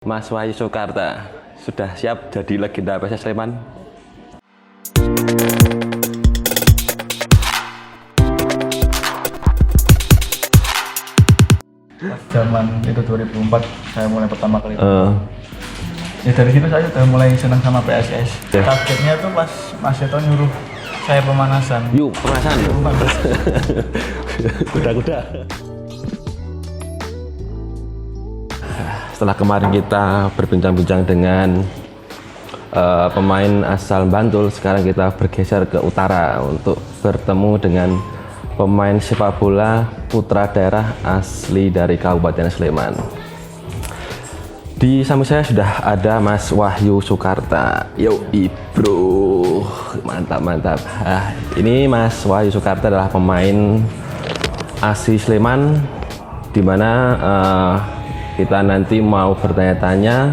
Mas Wahyu Soekarta sudah siap jadi legenda PSS Sleman? Pas zaman itu 2004 saya mulai pertama kali. Ya dari situ saya udah mulai senang sama PSS. Yeah. Targetnya tuh pas Mas Seto nyuruh saya pemanasan. Yuk, pemanasan. Kuda-kuda. Setelah kemarin kita berbincang-bincang dengan pemain asal Bantul, sekarang kita bergeser ke utara untuk bertemu dengan pemain sepak bola putra daerah asli dari Kabupaten Sleman. Di samping saya sudah ada Mas Wahyu Soekarta. Yo, bro, mantap. Ini Mas Wahyu Soekarta adalah pemain asli Sleman, di mana kita nanti mau bertanya-tanya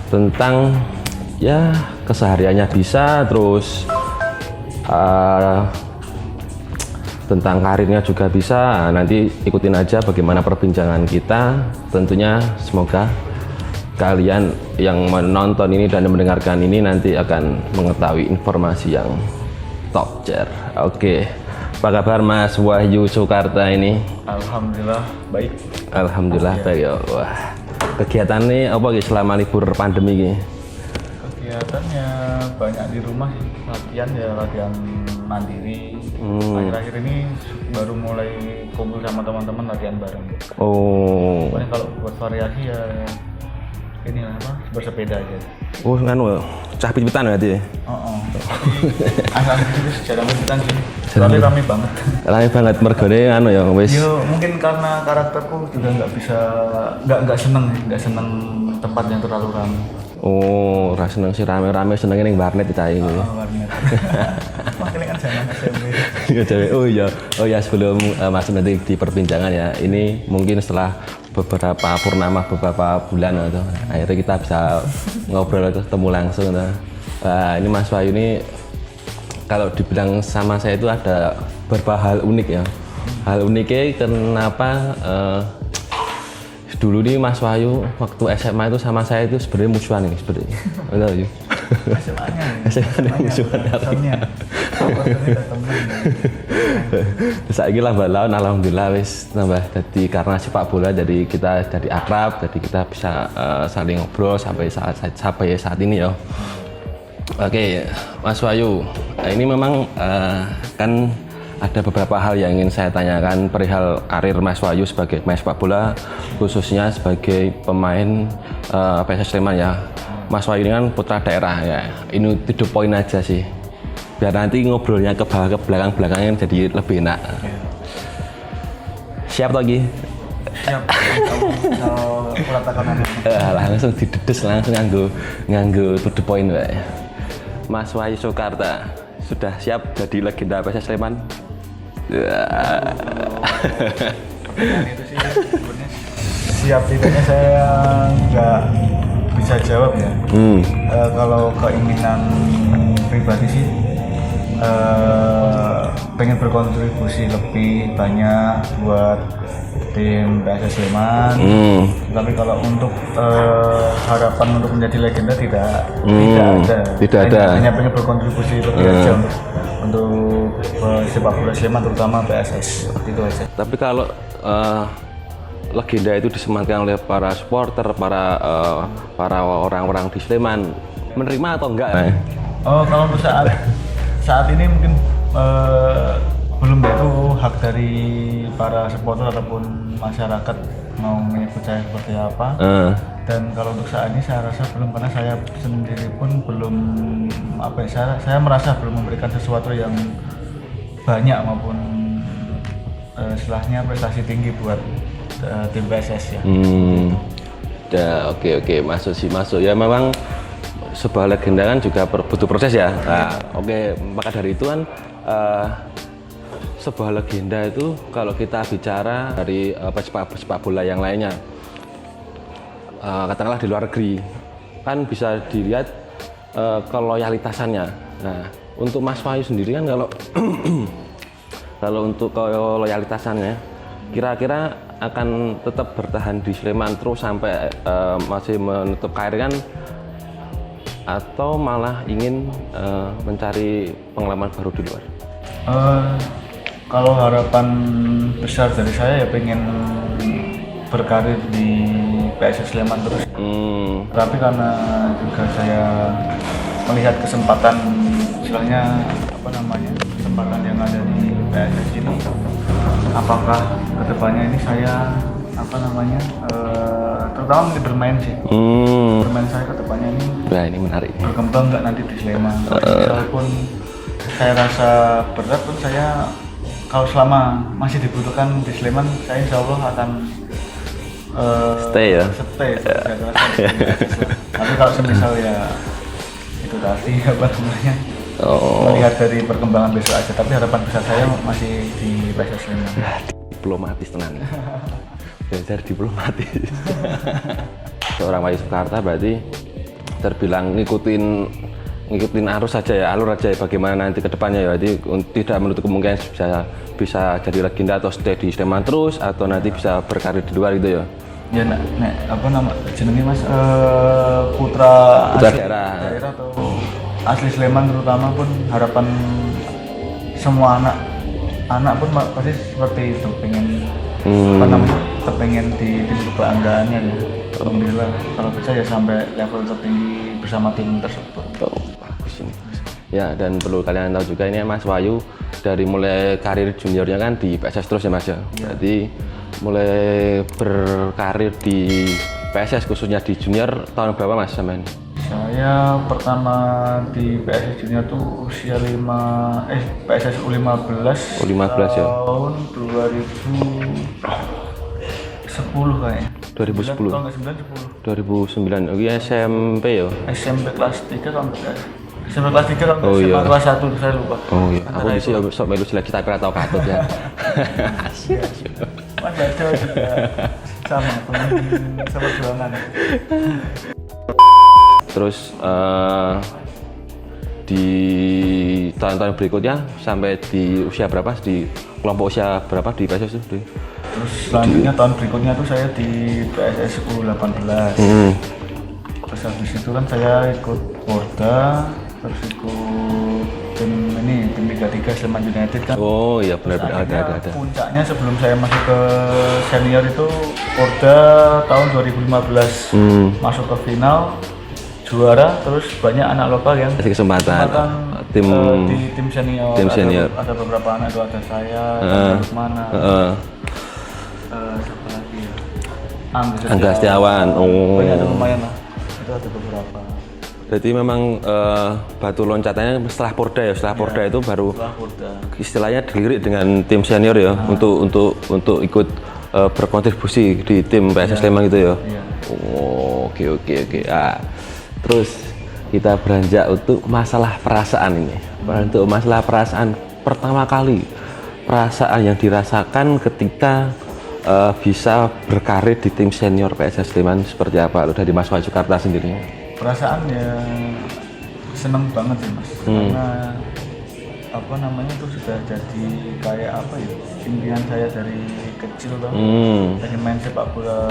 tentang ya kesehariannya bisa, terus tentang karirnya juga bisa. Nanti ikutin aja bagaimana perbincangan kita. Tentunya semoga kalian yang menonton ini dan mendengarkan ini nanti akan mengetahui informasi yang top tier. Oke, apa kabar Mas Wahyu Soekarta ini? Alhamdulillah baik. Alhamdulillah baik ya. Wah, kegiatannya apa gitu selama libur pandemi ini? Kegiatannya banyak di rumah sih. Latihan mandiri. Akhir-akhir ini baru mulai kumpul sama teman-teman latihan bareng. Oh. Paling kalau buat variasi ya ini apa? Bersepeda aja. Oh, kan cah pit-pitan berarti. Asal itu sejarah pit-pitan sih. Soalnya rame banget. Rame banget mergone anu ya wis. Yo mungkin karena karakterku juga nggak seneng tempat yang terlalu ramai. Oh, ora seneng sih rame-rame, senenge ning warnet ta ini. Warnet. Makanya kan zaman SMP. Oh ya sebelum masuk nanti di perbincangan ya, ini mungkin setelah beberapa purnama beberapa bulan atau akhirnya kita bisa ngobrol ketemu langsung. Ini Mas Wahyu ini kalau dibilang sama saya itu ada beberapa hal unik ya. Hal uniknya kenapa dulu nih Mas Wahyu waktu SMA itu sama saya itu sebenarnya musuhan ini sebenarnya. Betul ya. SMA-nya musuhan. Saiki lambat laun alhamdulillah wis tambah jadi karena sepak bola jadi kita jadi akrab, jadi kita bisa saling ngobrol sampai saat ini ya. Oke, Mas Wahyu, ini memang kan ada beberapa hal yang ingin saya tanyakan perihal karir Mas Wahyu sebagai pemain sepak bola, khususnya sebagai pemain PSS Sleman ya. Mas Wahyu ini kan putra daerah ya. Ini to the point aja sih. Biar nanti ngobrolnya ke bawah ke belakangnya jadi lebih enak. Siap lagi? Siap. Langsung didedes langsung nganggo to the point Pak. Mas Wahyu Soekarta sudah siap jadi legenda PSS Sleman? Itu sih sebenarnya siap tidaknya saya nggak bisa jawab ya. Kalau keinginan pribadi sih pengen berkontribusi lebih banyak buat tim PSS Sleman. Tapi kalau untuk harapan untuk menjadi legenda tidak ada. Hanya pengen berkontribusi lebih aja untuk sepak bola Sleman terutama PSS itu aja. Tapi kalau legenda itu disematkan oleh para supporter, para orang-orang di Sleman, menerima atau enggak? Oh, kalau untuk saat ini mungkin belum itu hak dari para supporter ataupun masyarakat mau menyebut saya seperti apa. Dan kalau untuk saat ini saya rasa belum, karena saya sendiri pun belum saya merasa belum memberikan sesuatu yang banyak maupun setelahnya prestasi tinggi buat tim PSS ya. Oke, masuk ya. Memang sebuah legenda kan juga butuh proses ya. Oke, maka dari itu kan sebuah legenda itu kalau kita bicara dari sepak bola yang lainnya, katakanlah di luar negeri kan bisa dilihat keloyalitasannya. Nah, untuk Mas Wahyu sendiri kan kalau untuk keloyalitasannya kira-kira akan tetap bertahan di Sleman terus sampai masih menutup karir kan, atau malah ingin mencari pengalaman baru di luar? Kalau harapan besar dari saya ya pengen berkarir di PSS Sleman terus. Tapi karena juga saya melihat kesempatan, misalnya kesempatan yang ada di PSS ini, apakah kedepannya ini saya terutama di bermain sih. Bermain saya kedepannya ini. Nah, ini menarik. Berkembang nggak nanti di Sleman? Walaupun saya rasa berat pun saya, kalau selama masih dibutuhkan di Sleman, saya insya Allah akan stay ya. Tapi kalau semisal ya itu tadi melihat dari perkembangan besok aja. Tapi harapan besar saya masih di PSS Sleman. Diplomatis tenang. Belajar diplomatis. Seorang Wahyu Sukarta berarti terbilang ngikutin arus saja ya, alur aja ya, bagaimana nanti ke depannya ya. Jadi tidak menutup kemungkinan bisa jadi legenda atau stay di Sleman terus, atau nanti bisa berkarir di luar gitu ya. Ya jenenge Mas, putra daerah atau asli Sleman terutama pun harapan semua anak pun pasti seperti itu, pengen pengen di tim kebanggaannya ya. Alhamdulillah kalau bisa ya sampai level tertinggi bersama tim tersebut. Bagus ini. Ya, dan perlu kalian tahu juga ini Mas Wahyu dari mulai karir juniornya kan di PSS terus ya Mas ya. Jadi mulai berkarir di PSS khususnya di junior tahun berapa Mas sampean? Saya pertama di PSS junior tuh usia PSS U15. U15 ya. Tahun 2010 kayaknya. 2010. Tahun 2009. Oh iya SMP ya. SMP kelas 3 tahun berapa? SMP kelas 3 tahun iya. kelas 1 saya lupa. Oh iya. Aku bisa sok melu seleksi tapi ora tau katut ya. Asyik. Mas Jajo juga sama perjuangan. Terus di tahun-tahun berikutnya sampai di usia berapa, di kelompok usia berapa di PSS itu? Terus selanjutnya tahun berikutnya tuh saya di PSS U18. Terus habis itu kan saya ikut Porda, terus ikut tim 33 Sleman United kan. Oh iya benar-benar ada. Puncaknya sebelum saya masuk ke senior itu Porda tahun 2015 masuk ke final, juara, terus banyak anak lokal yang kasih kesempatan di tim senior. Ada beberapa anak itu, ada saya, mana. Siapa lagi ya? Angga Setiawan. Oh. Banyak, lumayan lah. Itu ada beberapa. Jadi memang batu loncatannya setelah Porda ya. Setelah Porda itu baru istilahnya dilirik dengan tim senior ya, untuk ikut berkontribusi di tim PSS Sleman gitu ya. Oh, oke. Terus kita beranjak untuk masalah perasaan ini. Untuk masalah perasaan pertama kali, perasaan yang dirasakan ketika bisa berkarir di tim senior PSS Sleman seperti apa? Lo dari Mas Wahyu Sukarta sendiri? Perasaan ya seneng banget sih Mas, karena itu sudah jadi kayak impian saya dari kecil tuh. Pengen main sepak bola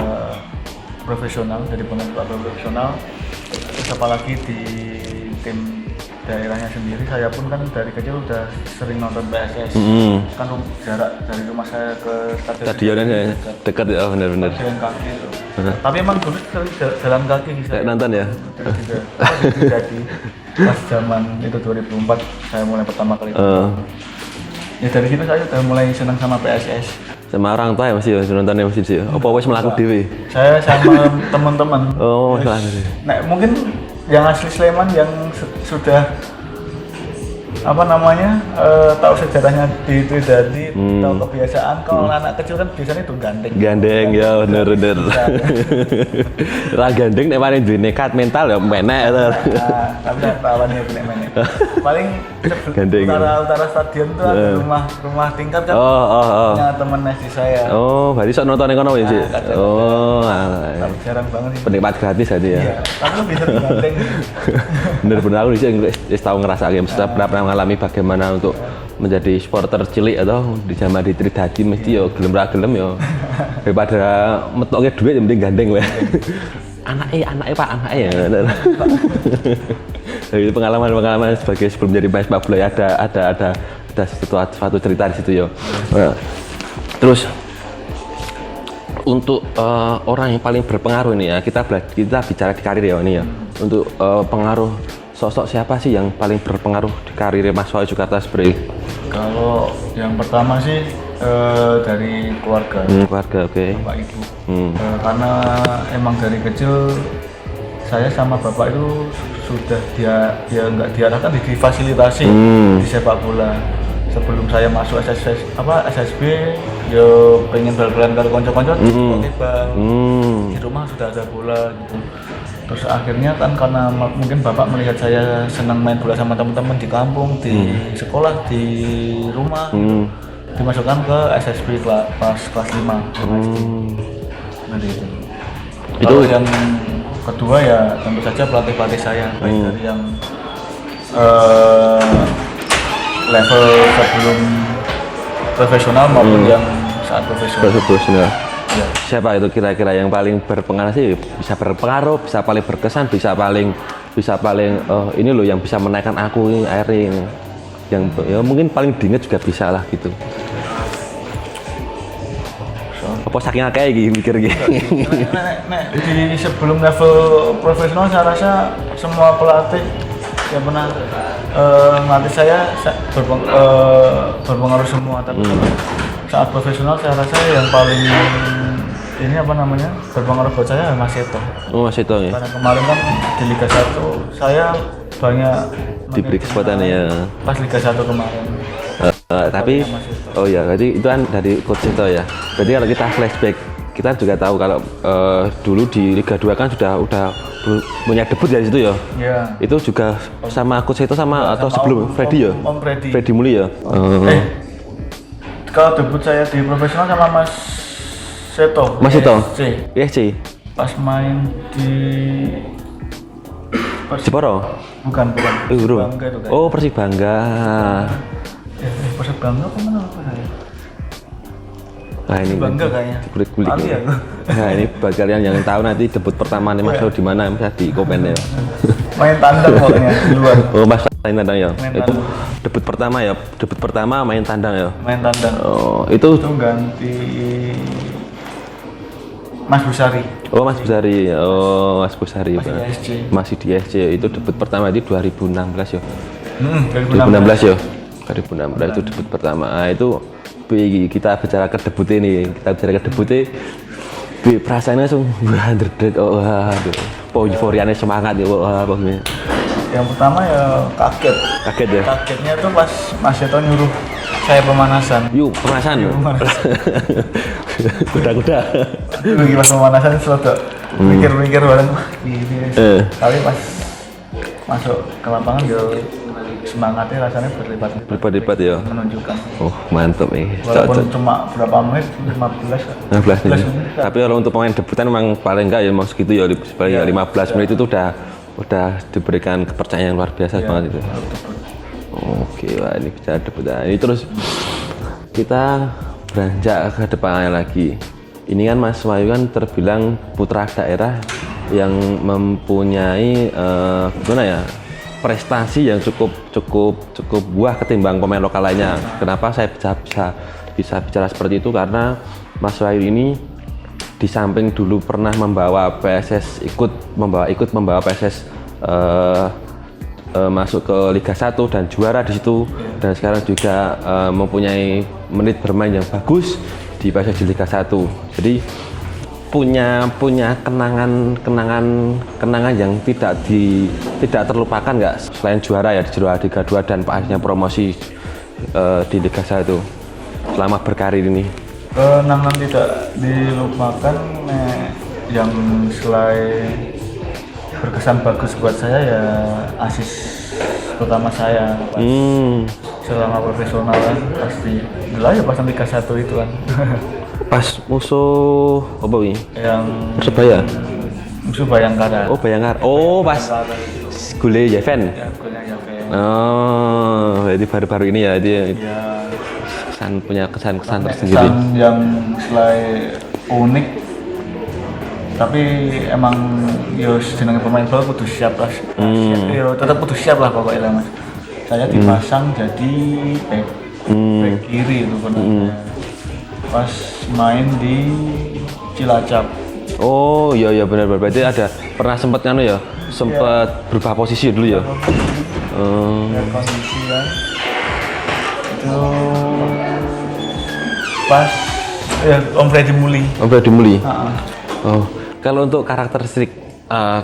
profesional, jadi pemain sepak bola profesional. Terus apalagi di tim daerahnya sendiri, saya pun kan dari kecil udah sering nonton PSS. Kan jarak dari rumah saya ke stadionnya dekat ya, benar-benar. Jalan kaki itu. Tapi emang dulu sering jalan kaki sih. Kayak nonton ya? Jadi pas zaman itu 2004 saya mulai pertama kali. Ya dari situ saya udah mulai senang sama PSS. Sama orang tua ya masih nontonnya masih sih. Apa wes melaku dewe? Saya sama teman-teman. Oh, salah. Nah, mungkin yang asli Sleman yang sudah tahu sejarahnya di Tridadi, tahu kebiasaan. Kalau anak kecil kan biasanya itu gandeng ya, bener lah gandeng nek paling duwe nekat mental ya menek tapi lawannya menek paling utara stadion tuh ada rumah tingkat kan. Punya temen SD saya. Berarti sok nonton kono ya sih. Tapi jarang banget sih. Penikmat gratis aja ya. Iya, tapi lebih sering gandeng. Bener-bener aku wis tau ngrasake pernah mengalami bagaimana untuk menjadi supporter cilik atau di zaman di Tridadi mesti yo gelem ra gelem yo. Daripada metoke duit yang penting gandeng wae. Anake Pak, anake ya. Jadi pengalaman sebagai sebelum jadi pemain sepak bola ya ada suatu cerita di situ yo. Terus untuk orang yang paling berpengaruh ini ya, kita bicara di karir ya ini ya. Untuk pengaruh sosok siapa sih yang paling berpengaruh di karir Mas Wahyu Sukarta Asbri? Kalau yang pertama sih dari keluarga. Keluarga, oke. Bapak ibu. Karena emang dari kecil saya sama bapak itu sudah dia nggak diarahkan, difasilitasi di sepak bola. Sebelum saya masuk SSB, yo pengen bal-balan kalau konco-konco bal. Di rumah sudah ada bola gitu. Terus akhirnya kan karena mungkin bapak melihat saya senang main bola sama teman-teman di kampung, di sekolah, di rumah, dimasukkan ke SSB pas kelas 5. Itu. Kalau yang kedua ya tentu saja pelatih saya, baik dari yang level sebelum profesional maupun yang saat profesional. Ya. Siapa itu kira-kira yang paling berpengaruh sih? Bisa berpengaruh, bisa paling berkesan, bisa paling ini loh yang bisa menaikkan aku ini akhirnya ini. Yang ya mungkin paling diingat juga bisa lah gitu. Apa saking akeh iki mikir iki. Di sebelum level profesional saya rasa semua pelatih yang pernah melatih saya berpengaruh semua, tapi saat profesional saya rasa yang paling ini berpengaruh buat saya Mas Seto. Oh, Mas Seto ya. Karena kemarin kan di Liga 1 saya banyak diberi kesempatan ya. Pas Liga 1 kemarin. Tapi oh ya, berarti itu kan dari Coach Seto ya. Berarti kalau kita flashback, kita juga tahu kalau dulu di Liga 2 kan udah punya debut dari situ ya. Iya. Itu juga sama Coach Seto atau sebelum Freddy ya? Om Freddy. Freddy Muli ya. Kalau debut saya di profesional sama Mas Seto. Mas Seto. ISC. Pas main di Jeporo? Bukan. Bangga itu kan. Oh, Persib Bangga. Persib Bangga apa mana apa saya? Nah ini Bangga kayaknya. Kulik. Nah ini bagi kalian yang tahu nanti debut pertama nih Mas di mana bisa di komen ya. Main tandang pokoknya di luar. Oh Mas main tandang ya. Itu debut pertama main tandang ya. Main tandang. Oh itu ganti Mas Busari. Oh Mas Busari. Oh Mas Busari. Masih di SC. Itu debut pertama di 2016 ya. 2016 ya. 2016 itu debut pertama. Nah, itu kita bicara ke debut ini, perasaannya langsung wah derdek, euforianya semangat ya, pokoknya. Yang pertama ya kaget ya. Kagetnya tuh pas Mas Seto nyuruh saya pemanasan. Pemanasan. Kuda-kuda. Lagi pas pemanasan selalu mikir-mikir bareng ini. Tapi pas masuk ke lapangan ya semangatnya rasanya berlipat ya. Menunjukkan. Oh mantap nih. Walaupun cuma berapa menit, 15 menit. Tapi kalau untuk pemain debutan memang paling enggak ya mau segitu ya, paling 15 menit itu udah diberikan kepercayaan yang luar biasa banget itu. Oke, wah ini bicara debutan. Ini terus kita beranjak ke depannya lagi. Ini kan Mas Wahyu kan terbilang putra daerah yang mempunyai prestasi yang cukup buah ketimbang pemain lokal lainnya. Kenapa saya bisa bicara seperti itu? Karena Mas Wahyu ini di samping dulu pernah membawa PSS membawa PSS masuk ke Liga 1 dan juara di situ, dan sekarang juga mempunyai menit bermain yang bagus di PSS di Liga 1. Jadi punya kenangan yang tidak terlupakan nggak selain juara ya di Liga 2 dan akhirnya promosi di Liga 1 selama berkarir ini. Kenangan tidak dilupakan yang selain berkesan bagus buat saya ya asis pertama saya selama profesional kan pasti gila ya pas Liga 1 itu kan. Pas musuh apa ini? Yang Persebaya. Musuh Bayangkara. Oh Bayangkara. Oh pas Gule Yeven. Ya, Gule Yeven. Oh Jadi baru-baru ini ya dia Ya, punya kesan-kesan tersendiri. kesan yang selain unik, tapi emang yo jenenge pemain bola kudu siap lah. Yo tetap kudu siap lah pokoknya Mas. Saya dipasang jadi back kiri itu pernah. Pas main di Cilacap. Oh iya benar. Berarti ada pernah sempat berubah posisi dulu ya. Ya, kondisi ya. Itu pas ya Om Freddy Muli. Oh, kalau untuk karakteristik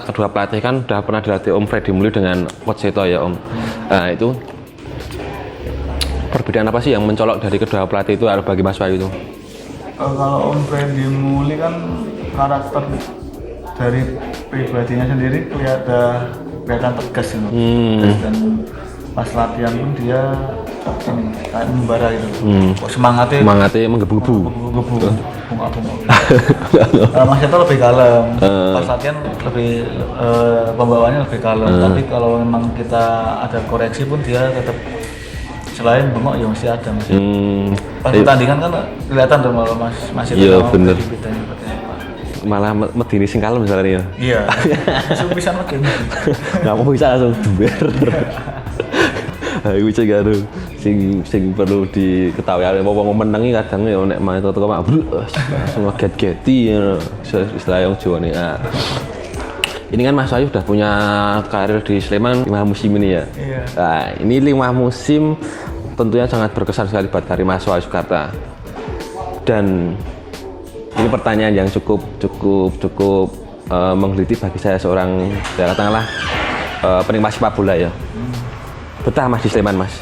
kedua pelatih kan udah pernah dilatih Om Freddy Muli dengan Coach Seto ya Om. Nah itu perbedaan apa sih yang mencolok dari kedua pelatih itu bagi Mas Wahyu itu? Kalau Om Freddy Muli kan karakter dari pribadinya sendiri kelihatan tegas gitu. Tegas, dan pas latihan pun dia ini kayak membara gitu. Kok semangatnya menggebu-gebu. Mas Seto lebih kalem. Pas latihan lebih pembawaannya lebih kalem. Tapi kalau memang kita ada koreksi pun dia tetap selain bengok ya masih ada Mas. Pas pertandingan kan kelihatan tuh kalau Mas Seto. Iya bener. Malah medini sing kalem misalnya ya. Iya. Langsung bisa medini. Nggak mau bisa langsung duber. Iku cek karo sing perlu diketahui ada wong menengi kadang ya nek main teko mak langsung get-geti ya istilah yang Jawa nih. Ini kan Mas Wahyu udah punya karir di Sleman 5 musim ini ya. Iya. Nah, ini 5 musim tentunya sangat berkesan sekali buat karir Mas Wahyu Sukarta. Dan ini pertanyaan yang cukup menggelitik bagi saya seorang katakanlah penikmat sepak bola ya. Betah Mas di Sleman Mas?